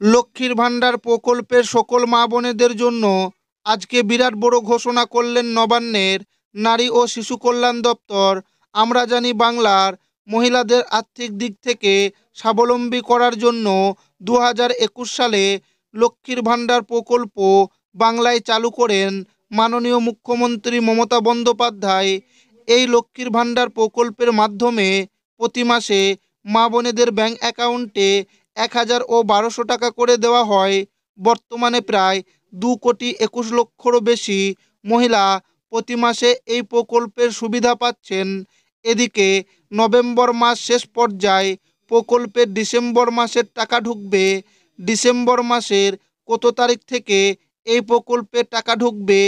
লক্ষ্মীর ভাণ্ডার প্রকল্পের সকল মা বোনেদের জন্য আজকে বিরাট বড় ঘোষণা করলেন নবান্নের নারী ও শিশু কল্যাণ দপ্তর। আমরা জানি বাংলার মহিলাদের আর্থিক দিক থেকে স্বাবলম্বী করার জন্য 2021 সালে লক্ষ্মীর ভাণ্ডার প্রকল্প বাংলায় চালু করেন মাননীয় মুখ্যমন্ত্রী মমতা বন্দ্যোপাধ্যায়। এই লক্ষ্মীর ভাণ্ডার প্রকল্পের মাধ্যমে প্রতি মাসে মা বোনেদের ব্যাংক অ্যাকাউন্টে 1000 ও 1200 টাকা করে দেওয়া হয়। বর্তমানে প্রায় 2,21,00,000-রও বেশি মহিলা প্রতি মাসে এই প্রকল্পের সুবিধা পাচ্ছেন। এদিকে নভেম্বর মাস শেষ পর্যায়ে প্রকল্পের ডিসেম্বর মাসের টাকা ঢুকবে। ডিসেম্বর মাসের কত তারিখ থেকে এই প্রকল্পের টাকা ঢুকবে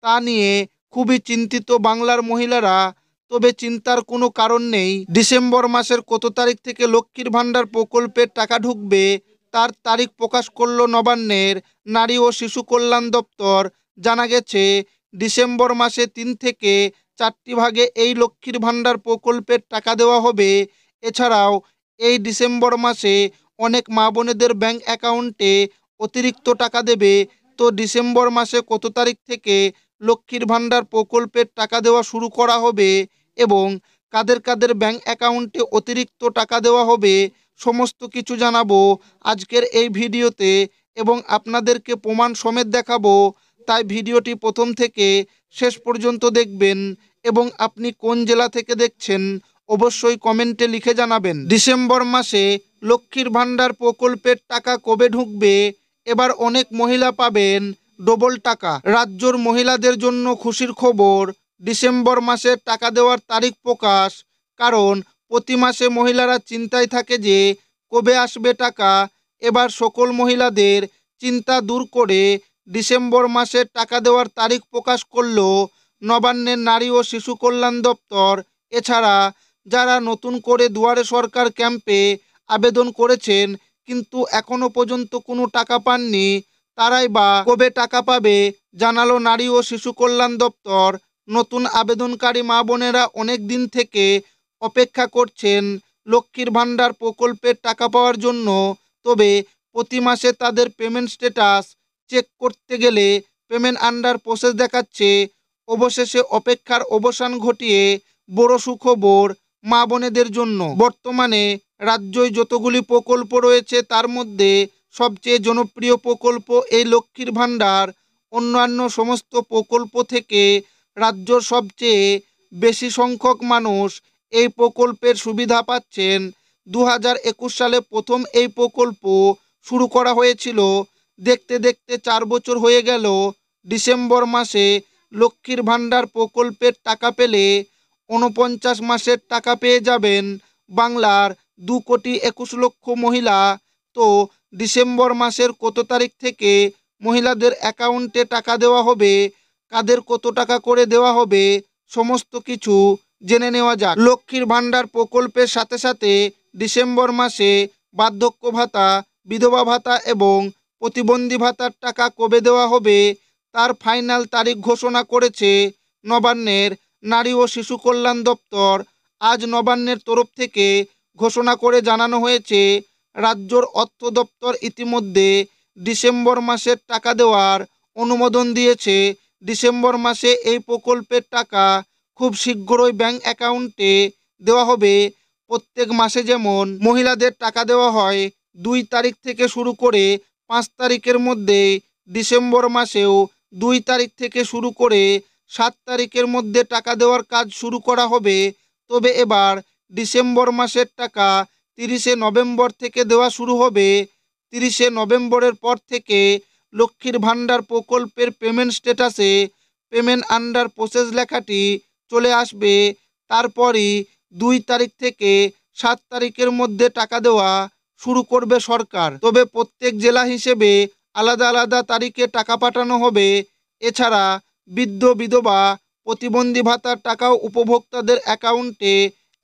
তা নিয়ে খুবই চিন্তিত বাংলার মহিলারা। তবে চিন্তার কোনো কারণ নেই। ডিসেম্বর মাসের কত তারিখ থেকে লক্ষ্মীর ভাণ্ডার প্রকল্পের টাকা ঢুকবে তার তারিখ প্রকাশ করল নবান্নের নারী ও শিশু কল্যাণ দপ্তর। জানা গেছে ডিসেম্বর মাসে 3 থেকে 4টি ভাগে এই লক্ষ্মীর ভাণ্ডার প্রকল্পের টাকা দেওয়া হবে। এছাড়াও এই ডিসেম্বর মাসে অনেক মা বোনেদের ব্যাংক অ্যাকাউন্টে অতিরিক্ত টাকা দেবে। তো ডিসেম্বর মাসে কত তারিখ থেকে লক্ষ্মীর ভাণ্ডার প্রকল্পের টাকা দেওয়া শুরু করা হবে এবং কাদের কাদের ব্যাংক অ্যাকাউন্টে অতিরিক্ত টাকা দেওয়া হবে সমস্ত কিছু জানাবো আজকের এই ভিডিওতে এবং আপনাদেরকে প্রমাণ সমেত দেখাবো। তাই ভিডিওটি প্রথম থেকে শেষ পর্যন্ত দেখবেন এবং আপনি কোন জেলা থেকে দেখছেন অবশ্যই কমেন্টে লিখে জানাবেন। ডিসেম্বর মাসে লক্ষ্মীর ভাণ্ডার প্রকল্পের টাকা কবে ঢুকবে? এবার অনেক মহিলা পাবেন ডবল টাকা। রাজ্যের মহিলাদের জন্য খুশির খবর, ডিসেম্বর মাসে টাকা দেওয়ার তারিখ প্রকাশ। কারণ প্রতি মাসে মহিলারা চিন্তায় থাকে যে কবে আসবে টাকা। এবার সকল মহিলাদের চিন্তা দূর করে ডিসেম্বর মাসে টাকা দেওয়ার তারিখ প্রকাশ করল নবান্নের নারী ও শিশু কল্যাণ দপ্তর। এছাড়া যারা নতুন করে দুয়ারে সরকার ক্যাম্পে আবেদন করেছেন কিন্তু এখনো পর্যন্ত কোনো টাকা পাননি, তারাই বা কবে টাকা পাবে জানালো নারী ও শিশু কল্যাণ দপ্তর। নতুন আবেদনকারী মা বোনেরা অনেক দিন থেকে অপেক্ষা করছেন লক্ষ্মীর ভাণ্ডার প্রকল্পের টাকা পাওয়ার জন্য। তবে প্রতি মাসে তাদের পেমেন্ট স্ট্যাটাস চেক করতে গেলে পেমেন্ট আন্ডার প্রসেস দেখাচ্ছে। অবশেষে অপেক্ষার অবসান ঘটিয়ে বড় সুখবর মা বোনেদের জন্য। বর্তমানে রাজ্যই যতগুলি প্রকল্প রয়েছে তার মধ্যে সবচেয়ে জনপ্রিয় প্রকল্প এই লক্ষ্মীর ভাণ্ডার। অন্যান্য সমস্ত প্রকল্প থেকে রাজ্যর সবচেয়ে বেশি সংখ্যক মানুষ এই প্রকল্পের সুবিধা পাচ্ছেন। 2021 সালে প্রথম এই প্রকল্প শুরু করা হয়েছিল। দেখতে দেখতে 4 বছর হয়ে গেল। ডিসেম্বর মাসে লক্ষ্মীর ভাণ্ডার প্রকল্পের টাকা পেলে 49 মাসের টাকা পেয়ে যাবেন বাংলার 2,21,00,000 মহিলা। তো ডিসেম্বর মাসের কত তারিখ থেকে মহিলাদের অ্যাকাউন্টে টাকা দেওয়া হবে, কাদের কত টাকা করে দেওয়া হবে সমস্ত কিছু জেনে নেওয়া যাক। লক্ষ্মীর ভাণ্ডার প্রকল্পের সাথে সাথে ডিসেম্বর মাসে বার্ধক্য ভাতা, বিধবা ভাতা এবং প্রতিবন্ধী ভাতার টাকা কবে দেওয়া হবে তার ফাইনাল তারিখ ঘোষণা করেছে নবান্নের নারী ও শিশু কল্যাণ দপ্তর। আজ নবান্নের তরফ থেকে ঘোষণা করে জানানো হয়েছে রাজ্যের অর্থ দপ্তর ইতিমধ্যে ডিসেম্বর মাসের টাকা দেওয়ার অনুমোদন দিয়েছে। ডিসেম্বর মাসে এই প্রকল্পের টাকা খুব শীঘ্রই ব্যাংক অ্যাকাউন্টে দেওয়া হবে। প্রত্যেক মাসে যেমন মহিলাদের টাকা দেওয়া হয় 2 তারিখ থেকে শুরু করে 5 তারিখের মধ্যে, ডিসেম্বর মাসেও 2 তারিখ থেকে শুরু করে 7 তারিখের মধ্যে টাকা দেওয়ার কাজ শুরু করা হবে। তবে এবার ডিসেম্বর মাসের টাকা 30শে নভেম্বর থেকে দেওয়া শুরু হবে। 30শে নভেম্বরের পর থেকে লক্ষ্মীর ভাণ্ডার প্রকল্পের পেমেন্ট স্ট্যাটাসে পেমেন্ট আন্ডার প্রসেস লেখাটি চলে আসবে। তারপরই 2 তারিখ থেকে 7 তারিখের মধ্যে টাকা দেওয়া শুরু করবে সরকার। তবে প্রত্যেক জেলা হিসেবে আলাদা আলাদা তারিখে টাকা পাঠানো হবে। এছাড়া বৃদ্ধ, বিধবা, প্রতিবন্ধী ভাতার টাকাও উপভোক্তাদের অ্যাকাউন্টে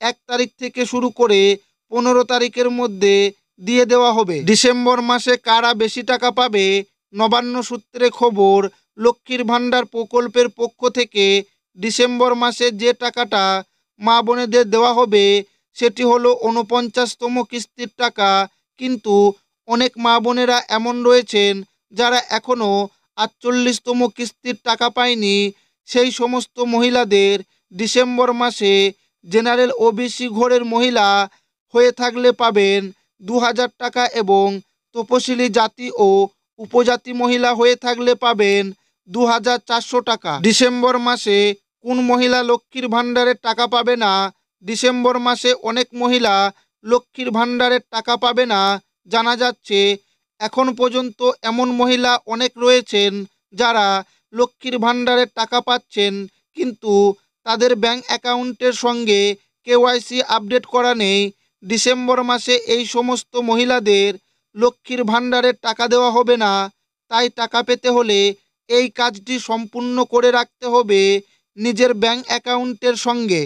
1 তারিখ থেকে শুরু করে 15 তারিখের মধ্যে দিয়ে দেওয়া হবে। ডিসেম্বর মাসে কারা বেশি টাকা পাবে? নবান্ন সূত্রে খবর, লক্ষ্মীর ভাণ্ডার প্রকল্পের পক্ষ থেকে ডিসেম্বর মাসে যে টাকাটা মা বোনেদের দেওয়া হবে সেটি হলো 49তম কিস্তির টাকা। কিন্তু অনেক মা বোনেরা এমন রয়েছেন যারা এখনও ৪৮তম কিস্তির টাকা পায়নি। সেই সমস্ত মহিলাদের ডিসেম্বর মাসে জেনারেল ওবিসি ঘরের মহিলা হয়ে থাকলে পাবেন ২,০০০ টাকা এবং তপশিলি জাতি ও উপজাতি মহিলা হয়ে থাকলে পাবেন ২,৪০০ টাকা। ডিসেম্বর মাসে কোন মহিলা লক্ষ্মীর ভাণ্ডারের টাকা পাবে না? ডিসেম্বর মাসে অনেক মহিলা লক্ষ্মীর ভাণ্ডারের টাকা পাবে না জানা যাচ্ছে। এখন পর্যন্ত এমন মহিলা অনেক রয়েছেন যারা লক্ষ্মীর ভাণ্ডারের টাকা পাচ্ছেন, কিন্তু তাদের ব্যাংক অ্যাকাউন্টের সঙ্গে কেওয়াইসি আপডেট করা নেই। ডিসেম্বর মাসে এই সমস্ত মহিলাদের লক্ষ্মীর ভাণ্ডারের টাকা দেওয়া হবে না। তাই টাকা পেতে হলে এই কাজটি সম্পূর্ণ করে রাখতে হবে নিজের ব্যাংক অ্যাকাউন্টের সঙ্গে।